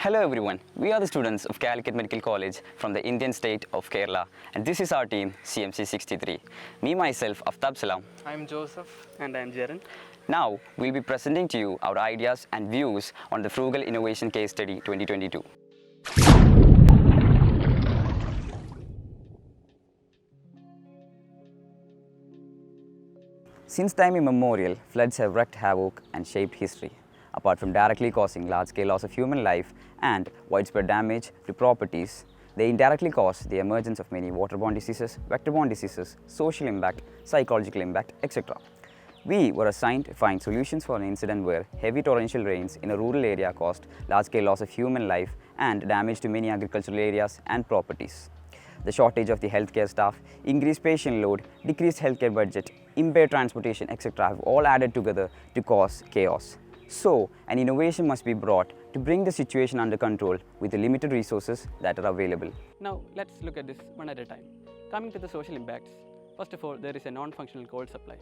Hello everyone, we are the students of Alekh Medical College from the Indian state of Kerala, and this is our team CMC 63. Me myself, AFTHAB SALAM. I am Joseph and I am JERIN. Now we'll be presenting to you our ideas and views on the Frugal Innovation Case Study 2022. Since time immemorial, floods have wreaked havoc and shaped history. Apart from directly causing large-scale loss of human life and widespread damage to properties, they indirectly cause the emergence of many waterborne diseases, vector-borne diseases, social impact, psychological impact, etc. We were assigned to find solutions for an incident where heavy torrential rains in a rural area caused large-scale loss of human life and damage to many agricultural areas and properties. The shortage of the healthcare staff, increased patient load, decreased healthcare budget, impaired transportation, etc. have all added together to cause chaos. So, an innovation must be brought to bring the situation under control with the limited resources that are available. Now, let's look at this one at a time. Coming to the social impacts, first of all, there is a non-functional cold supply.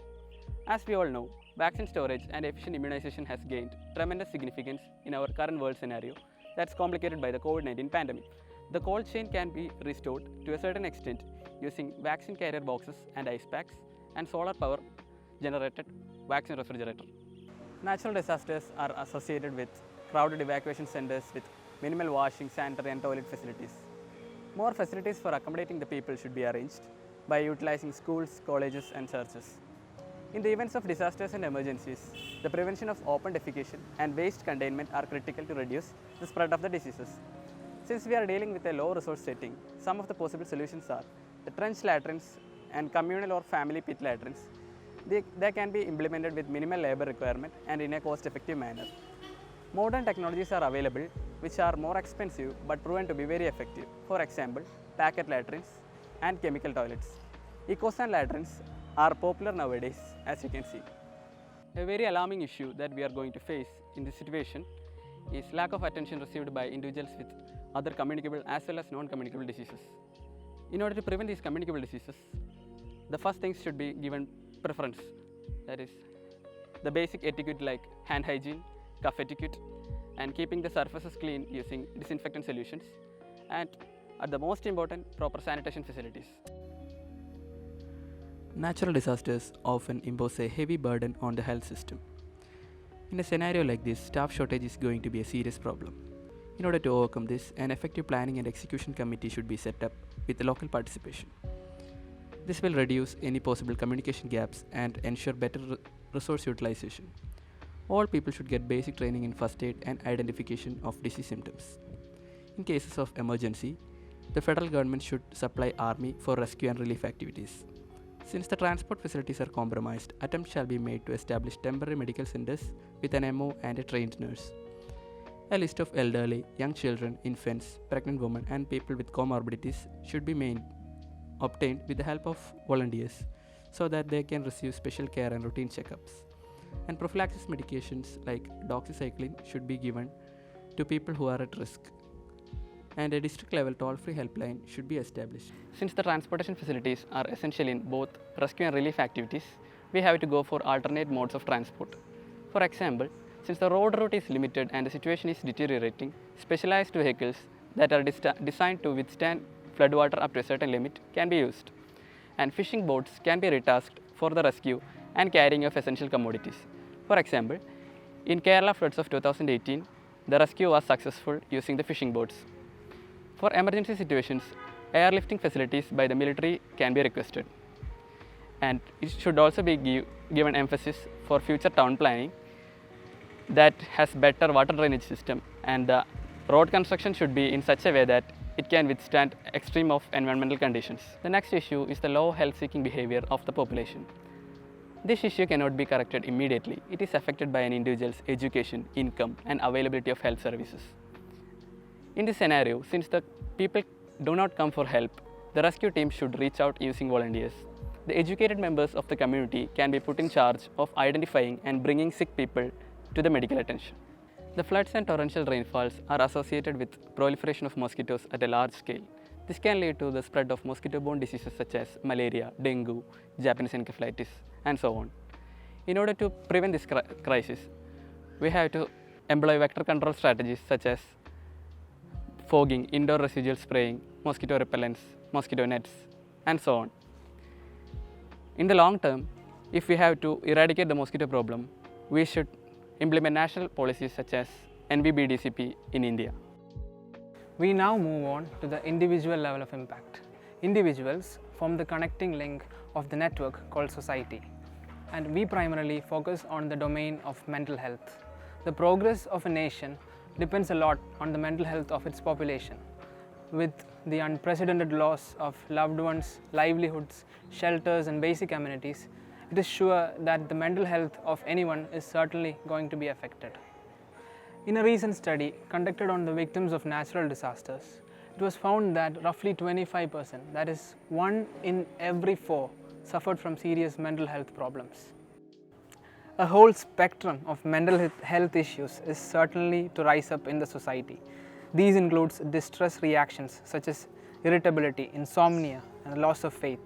As we all know, vaccine storage and efficient immunization has gained tremendous significance in our current world scenario that's complicated by the COVID-19 pandemic. The cold chain can be restored to a certain extent using vaccine carrier boxes and ice packs and solar power generated vaccine refrigerator. Natural disasters are associated with crowded evacuation centers with minimal washing, sanitary and toilet facilities. More facilities for accommodating the people should be arranged by utilizing schools, colleges and churches. In the events of disasters and emergencies, the prevention of open defecation and waste containment are critical to reduce the spread of the diseases. Since we are dealing with a low resource setting, some of the possible solutions are the trench latrines and communal or family pit latrines. They can be implemented with minimal labor requirement and in a cost-effective manner. Modern technologies are available which are more expensive but proven to be very effective. For example, packet latrines and chemical toilets. Eco-sand latrines are popular nowadays, as you can see. A very alarming issue that we are going to face in this situation is lack of attention received by individuals with other communicable as well as non-communicable diseases. In order to prevent these communicable diseases, the first things should be given preference, that is the basic etiquette like hand hygiene, cough etiquette and keeping the surfaces clean using disinfectant solutions, and at the most important, proper sanitation facilities. Natural disasters often impose a heavy burden on the health system. In a scenario like this, staff shortage is going to be a serious problem. In order to overcome this, an effective planning and execution committee should be set up with local participation. This will reduce any possible communication gaps and ensure better resource utilization. All people should get basic training in first aid and identification of disease symptoms. In cases of emergency, the federal government should supply army for rescue and relief activities. Since the transport facilities are compromised, attempts shall be made to establish temporary medical centers with an MO and a trained nurse. A list of elderly, young children, infants, pregnant women and people with comorbidities should be obtained with the help of volunteers so that they can receive special care and routine checkups. And prophylaxis medications like doxycycline should be given to people who are at risk. And a district level toll-free helpline should be established. Since the transportation facilities are essential in both rescue and relief activities, we have to go for alternate modes of transport. For example, since the road route is limited and the situation is deteriorating, specialized vehicles that are designed to withstand floodwater up to a certain limit can be used, and fishing boats can be retasked for the rescue and carrying of essential commodities. For example, in Kerala floods of 2018, the rescue was successful using the fishing boats. For emergency situations, airlifting facilities by the military can be requested, and it should also be given emphasis for future town planning that has better water drainage system, and the road construction should be in such a way that it can withstand extreme of environmental conditions. The next issue is the low health-seeking behavior of the population. This issue cannot be corrected immediately. It is affected by an individual's education, income, and availability of health services. In this scenario, since the people do not come for help, the rescue team should reach out using volunteers. The educated members of the community can be put in charge of identifying and bringing sick people to the medical attention. The floods and torrential rainfalls are associated with proliferation of mosquitoes at a large scale. This can lead to the spread of mosquito-borne diseases such as malaria, dengue, Japanese encephalitis, and so on. In order to prevent this crisis, we have to employ vector control strategies such as fogging, indoor residual spraying, mosquito repellents, mosquito nets, and so on. In the long term, if we have to eradicate the mosquito problem, we should implement national policies such as NBBDCP in India. We now move on to the individual level of impact. Individuals form the connecting link of the network called society, and we primarily focus on the domain of mental health. The progress of a nation depends a lot on the mental health of its population. With the unprecedented loss of loved ones, livelihoods, shelters, and basic amenities, it is sure that the mental health of anyone is certainly going to be affected. In a recent study conducted on the victims of natural disasters, it was found that roughly 25%, that is 1 in every 4, suffered from serious mental health problems. A whole spectrum of mental health issues is certainly to rise up in the society. These includes distress reactions such as irritability, insomnia, and loss of faith,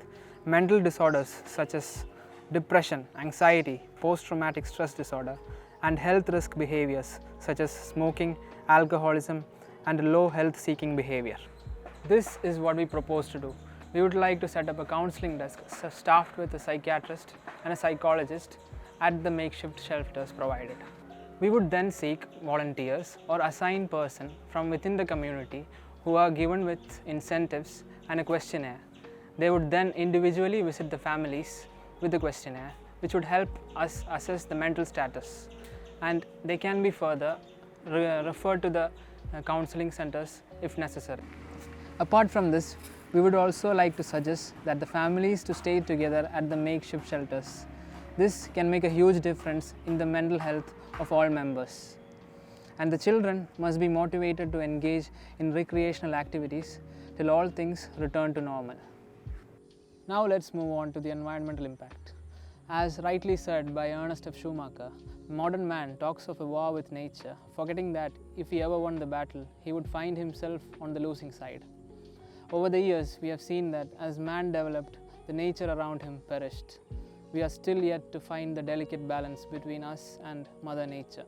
mental disorders such as depression, anxiety, post-traumatic stress disorder, and health risk behaviors such as smoking, alcoholism, and low health-seeking behavior. This is what we propose to do. We would like to set up a counseling desk staffed with a psychiatrist and a psychologist at the makeshift shelters provided. We would then seek volunteers or assigned person from within the community who are given with incentives and a questionnaire. They would then individually visit the families with the questionnaire, which would help us assess the mental status, and they can be further referred to the counseling centers if necessary. Apart from this, we would also like to suggest that the families to stay together at the makeshift shelters. This can make a huge difference in the mental health of all members. And the children must be motivated to engage in recreational activities till all things return to normal. Now let's move on to the environmental impact. As rightly said by Ernest F. Schumacher, modern man talks of a war with nature, forgetting that if he ever won the battle, he would find himself on the losing side. Over the years, we have seen that as man developed, the nature around him perished. We are still yet to find the delicate balance between us and Mother Nature.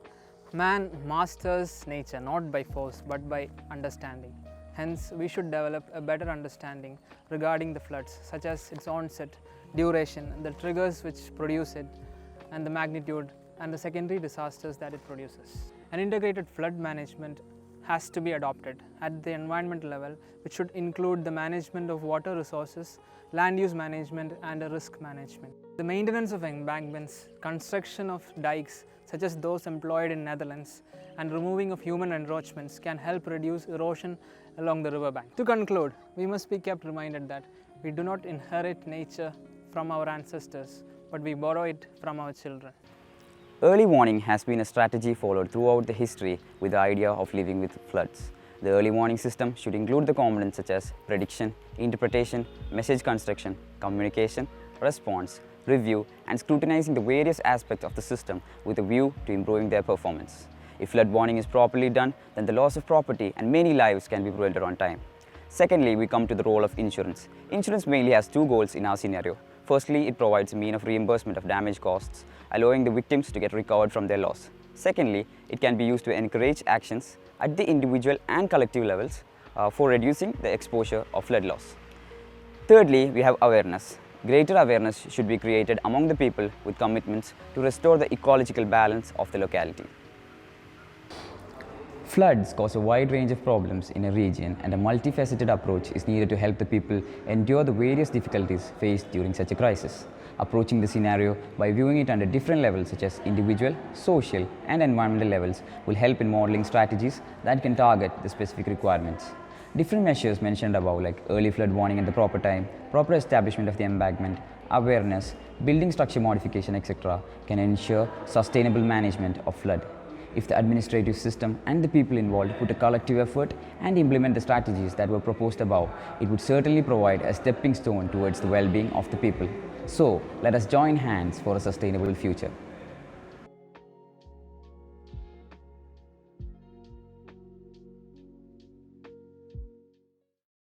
Man masters nature not by force but by understanding. Hence, we should develop a better understanding regarding the floods, such as its onset, duration, the triggers which produce it, and the magnitude and the secondary disasters that it produces. An integrated flood management has to be adopted at the environmental level, which should include the management of water resources, land use management, and risk management. The maintenance of embankments, construction of dikes such as those employed in Netherlands, and removing of human encroachments can help reduce erosion along the riverbank. To conclude, we must be kept reminded that we do not inherit nature from our ancestors, but we borrow it from our children. Early warning has been a strategy followed throughout the history with the idea of living with floods. The early warning system should include the components such as prediction, interpretation, message construction, communication, response, review, and scrutinizing the various aspects of the system with a view to improving their performance. If flood warning is properly done, then the loss of property and many lives can be prevented on time. Secondly, we come to the role of insurance. Insurance mainly has two goals in our scenario. Firstly, it provides a means of reimbursement of damage costs, allowing the victims to get recovered from their loss. Secondly, it can be used to encourage actions at the individual and collective levels for reducing the exposure of flood loss. Thirdly, we have awareness. Greater awareness should be created among the people with commitments to restore the ecological balance of the locality. Floods cause a wide range of problems in a region, and a multifaceted approach is needed to help the people endure the various difficulties faced during such a crisis. Approaching the scenario by viewing it under different levels such as individual, social, and environmental levels will help in modeling strategies that can target the specific requirements. Different measures mentioned above, like early flood warning at the proper time, proper establishment of the embankment, awareness, building structure modification, etc., can ensure sustainable management of flood. If the administrative system and the people involved put a collective effort and implement the strategies that were proposed above, it would certainly provide a stepping stone towards the well-being of the people. So, let us join hands for a sustainable future.